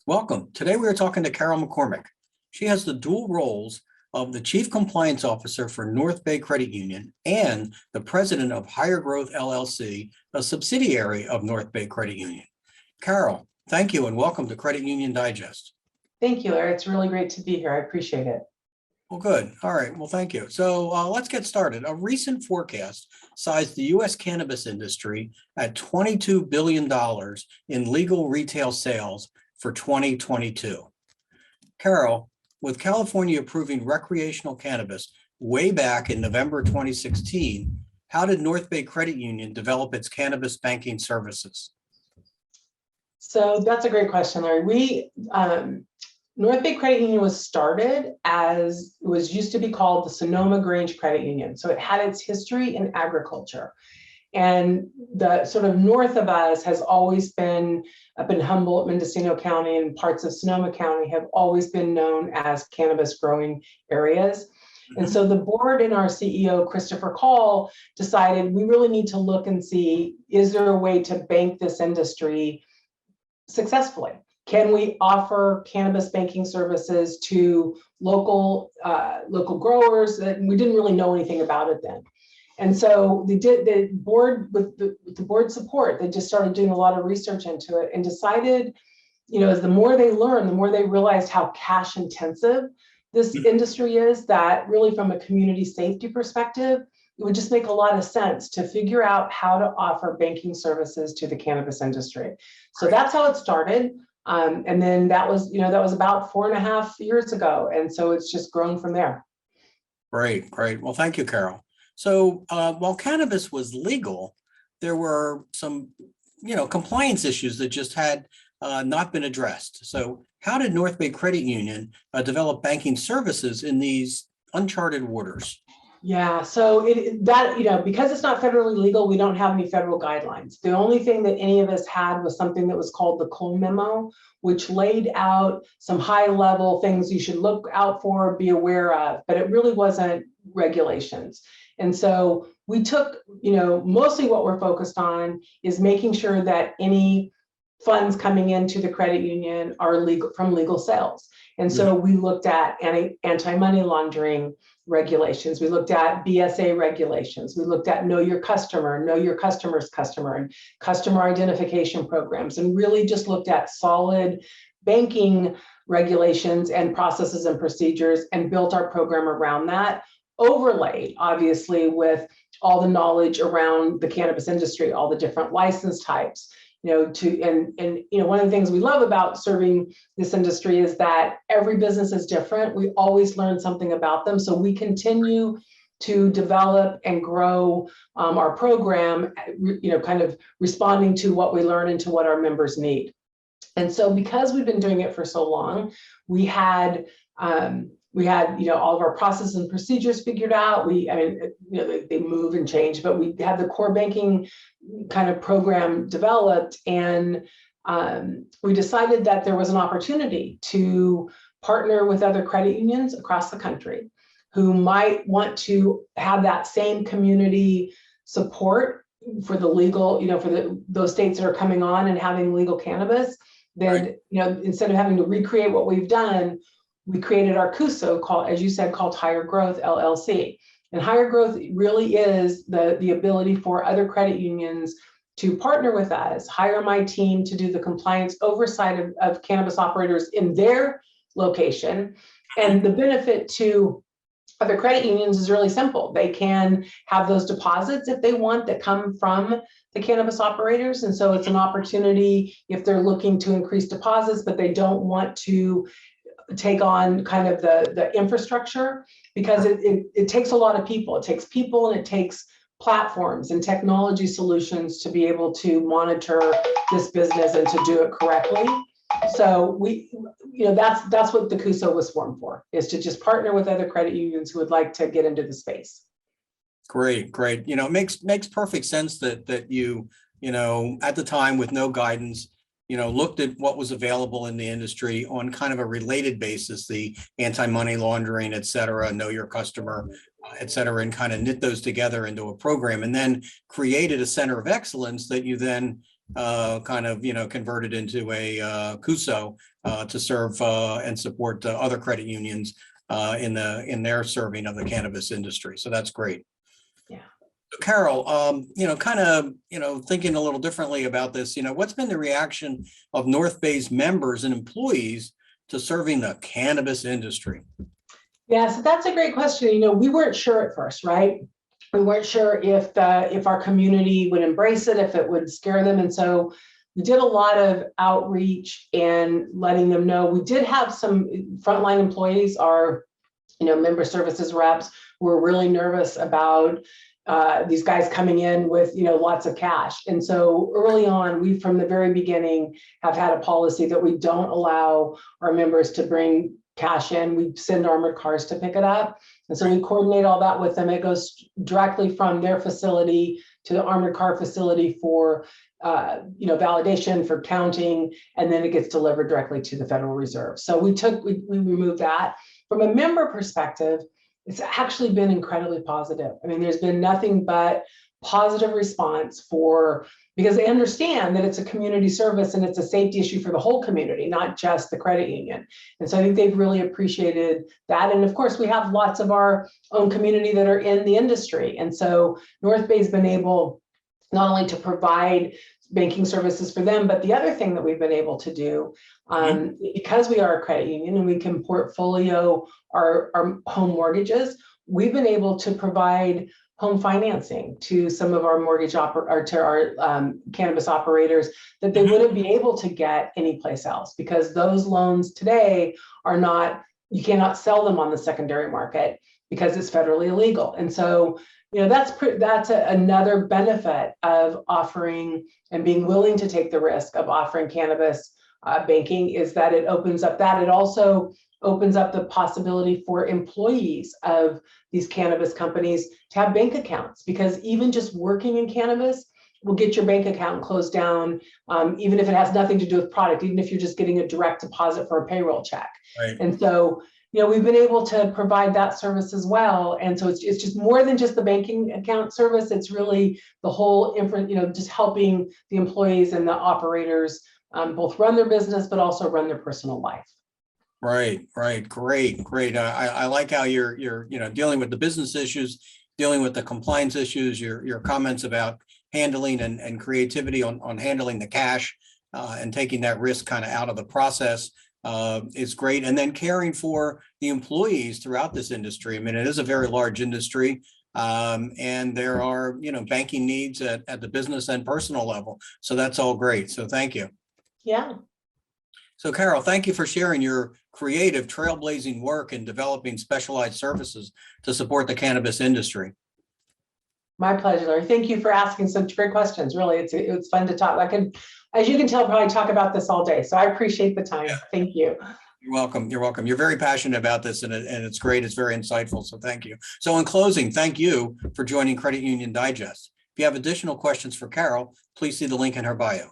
Welcome. Today we are talking to Carole McCormick. She has the dual roles of the Chief Compliance Officer for North Bay Credit Union and the President of Higher Growth LLC, a subsidiary of North Bay Credit Union. Carole, thank you and welcome to Credit Union Digest. Thank you, Larry. It's really great to be here. I appreciate it. Well, good. All right. Well, thank you. So let's get started. A recent forecast sized the U.S. cannabis industry at $22 billion in legal retail sales for 2022. Carole, with California approving recreational cannabis way back in November 2016, how did North Bay Credit Union develop its cannabis banking services? So that's a great question, Larry. North Bay Credit Union was started as it was used to be called the Sonoma Grange Credit Union. So it had its history in agriculture. And the sort of north of us has always been up in Humboldt, Mendocino County, and parts of Sonoma County have always been known as cannabis growing areas. And so the board and our CEO, Christopher Carole, decided we really need to look and see, is there a way to bank this industry successfully? Can we offer cannabis banking services to local growers? We didn't really know anything about it then. And so they did, the board, with the board support, they just started doing a lot of research into it and decided, as the more they learned, the more they realized how cash intensive this industry is, that really from a community safety perspective, it would just make a lot of sense to figure out how to offer banking services to the cannabis industry. So that's how it started. And then that was about 4.5 years ago. And so it's just grown from there. Great. Well, thank you, Carole. So while cannabis was legal, there were some, compliance issues that just had not been addressed. So how did North Bay Credit Union develop banking services in these uncharted waters? Yeah, so because it's not federally legal, we don't have any federal guidelines. The only thing that any of us had was something that was called the Cole Memo, which laid out some high-level things you should look out for, be aware of, but it really wasn't regulations. And so we took, mostly what we're focused on is making sure that any funds coming into the credit union are legal from legal sales. And so we looked at anti-money laundering regulations. We looked at BSA regulations. We looked at know your customer, know your customer's customer, and customer identification programs, and really just looked at solid banking regulations and processes and procedures and built our program around that, overlaid obviously with all the knowledge around the cannabis industry, all the different license types, one of the things we love about serving this industry is that every business is different. We always learn something about them. So we continue to develop and grow our program, kind of responding to what we learn and to what our members need. And so because we've been doing it for so long, we had all of our processes and procedures figured out. They move and change, but we had the core banking kind of program developed, and we decided that there was an opportunity to partner with other credit unions across the country who might want to have that same community support for the legal, for those states that are coming on and having legal cannabis. Then, instead of having to recreate what we've done, we created our CUSO, as you said, called Higher Growth LLC. And Higher Growth really is the ability for other credit unions to partner with us, hire my team to do the compliance oversight of cannabis operators in their location. And the benefit to other credit unions is really simple. They can have those deposits if they want that come from the cannabis operators. And so it's an opportunity if they're looking to increase deposits, but they don't want to take on kind of the infrastructure, because it takes a lot of people. It takes people and it takes platforms and technology solutions to be able to monitor this business and to do it correctly. So that's what the CUSO was formed for, is to just partner with other credit unions who would like to get into the space. Great. It makes perfect sense that you at the time with no guidance, looked at what was available in the industry on kind of a related basis, the anti-money laundering, et cetera, know your customer, et cetera, and kind of knit those together into a program, and then created a center of excellence that you then, kind of, converted into a CUSO to serve and support other credit unions in their serving of the cannabis industry. So that's great. Yeah. Carole, kind of, thinking a little differently about this, what's been the reaction of North Bay's members and employees to serving the cannabis industry? Yeah, so that's a great question. We weren't sure at first, right? We weren't sure if our community would embrace it, if it would scare them. And so we did a lot of outreach and letting them know. We did have some frontline employees, our member services reps, who were really nervous about these guys coming in with lots of cash. And so early on, we from the very beginning have had a policy that we don't allow our members to bring cash in. We send armored cars to pick it up. And so we coordinate all that with them. It goes directly from their facility to the armored car facility for validation, for counting, and then it gets delivered directly to the Federal Reserve. So we removed that. From a member perspective, it's actually been incredibly positive. I mean, there's been nothing but positive response because they understand that it's a community service and it's a safety issue for the whole community, not just the credit union. And so I think they've really appreciated that. And of course, we have lots of our own community that are in the industry. And so North Bay's been able not only to provide banking services for them, but the other thing that we've been able to do, because we are a credit union and we can portfolio our home mortgages, we've been able to provide home financing to some of our cannabis operators that they wouldn't be able to get anyplace else, because those loans today you cannot sell them on the secondary market because it's federally illegal. And so that's another benefit of offering and being willing to take the risk of offering cannabis banking, is that it opens up that. It also opens up the possibility for employees of these cannabis companies to have bank accounts, because even just working in cannabis will get your bank account closed down, even if it has nothing to do with product, even if you're just getting a direct deposit for a payroll check. Right. And so we've been able to provide that service as well. And so it's just more than just the banking account service. It's really the whole, just helping the employees and the operators both run their business, but also run their personal life. Right. Great. I like how you're dealing with the business issues, dealing with the compliance issues, your comments about handling and creativity on handling the cash and taking that risk kind of out of the process. Is great. And then caring for the employees throughout this industry. I mean, it is a very large industry, and there are, banking needs at the business and personal level. So that's all great. So thank you. Yeah. So Carole, thank you for sharing your creative, trailblazing work in developing specialized services to support the cannabis industry. My pleasure, Larry. Thank you for asking such great questions. Really, it's fun to talk. As you can tell, probably talk about this all day. So I appreciate the time. Yeah. Thank you. You're welcome. You're very passionate about this, and it's great. It's very insightful. So thank you. So in closing, thank you for joining Credit Union Digest. If you have additional questions for Carole, please see the link in her bio.